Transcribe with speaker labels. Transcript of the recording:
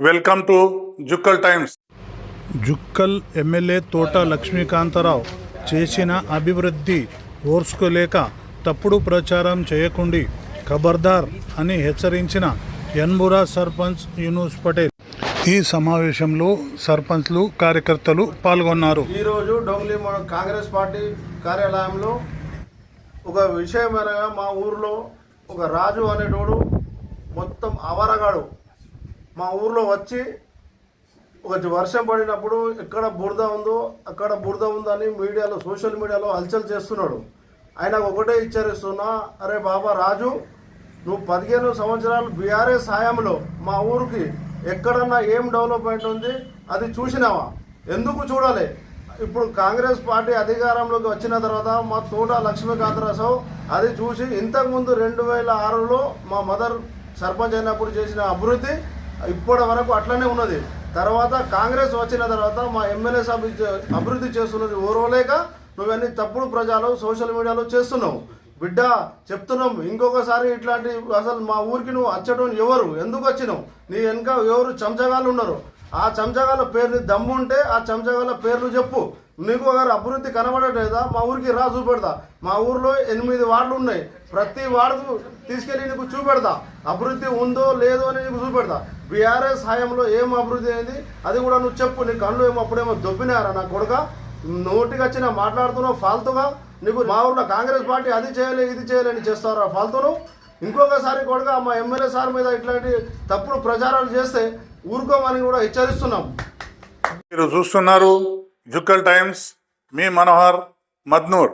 Speaker 1: Welcome to Jukkal times.
Speaker 2: Jukkal MLA తోట లక్ష్మీకాంతరావు చేసిన అభివృద్ధి ఓర్చుకోలేక తప్పుడు ప్రచారం చేయకుండి ఖబర్దార్ అని హెచ్చరించిన యన్బురా సర్పంచ్ యూనుస్ పటేల్. ఈ సమావేశంలో సర్పంచ్లు కార్యకర్తలు పాల్గొన్నారు.
Speaker 3: ఈరోజు డొంగ్లీ కాంగ్రెస్ పార్టీ కార్యాలయంలో ఒక విషయం అనగా మా ఊర్లో ఒక రాజు అనేటోడు మొత్తం అవరగాడు మా ఊర్లో వచ్చి ఒక వర్షం పడినప్పుడు ఎక్కడ బురద ఉందో అక్కడ బురద ఉందని మీడియాలో సోషల్ మీడియాలో హల్చల్ చేస్తున్నాడు. ఆయన ఒకటే హెచ్చరిస్తున్నా, అరే బాబా రాజు, నువ్వు 15 సంవత్సరాలు బీఆర్ఎస్ హయాంలో మా ఊరికి ఎక్కడన్నా ఏం డెవలప్మెంట్ ఉంది అది చూసినావా? ఎందుకు చూడాలి? ఇప్పుడు కాంగ్రెస్ పార్టీ అధికారంలోకి వచ్చిన తర్వాత మా తోట లక్ష్మీకాంతరావు అది చూసి ఇంతకుముందు 2006లో మా మదర్ సర్పంచ్ అయినప్పుడు చేసిన అభివృద్ధి ఇప్పటి వరకు అట్లనే ఉన్నది. తర్వాత కాంగ్రెస్ వచ్చిన తర్వాత మా ఎమ్మెల్యే సభ అభివృద్ధి చేస్తున్నది ఓర్వలేక నువ్వన్నీ తప్పుడు ప్రజలు సోషల్ మీడియాలో చేస్తున్నావు. బిడ్డ చెప్తున్నాం, ఇంకొకసారి ఇట్లాంటి అసలు మా ఊరికి నువ్వు వచ్చటం ఎవరు, ఎందుకు వచ్చినావు, నీ వెనక ఎవరు చెంచగాళ్ళు ఉన్నారు, ఆ చెంచగాళ్ళ పేరుని దమ్ము ఉంటే ఆ చెంచగాళ్ళ పేర్లు చెప్పు. నీకు ఒకరు అభివృద్ధి కనబడట్లేదా? మా ఊరికి రా చూపెడతా. మా ఊర్లో 8 వార్డులు ఉన్నాయి, ప్రతి వార్డు తీసుకెళ్ళి నీకు చూపెడతా. అభివృద్ధి ఉందో లేదో అని నీకు చూపెడతా. బీఆర్ఎస్ హయాంలో ఏం అభివృద్ధి అయింది అది కూడా నువ్వు చెప్పు. నీ కళ్ళు ఏమో అప్పుడేమో దొబ్బినారా నా కొడుక? నోటికి వచ్చిన మాట్లాడుతున్నావు ఫాల్తుగా. నీకు మా ఊర్లో కాంగ్రెస్ పార్టీ అది చేయలే ఇది చేయలేని చేస్తారా ఫాల్తును? ఇంకొకసారి కొడుక మా ఎమ్మెల్యే సార్ మీద ఇట్లాంటి తప్పుడు ప్రచారాలు చేస్తే ఊరుకోమని కూడా హెచ్చరిస్తున్నాం.
Speaker 1: మీరు చూస్తున్నారు జుక్కల్ టైమ్స్. మీ మనోహర్ మద్నూర్.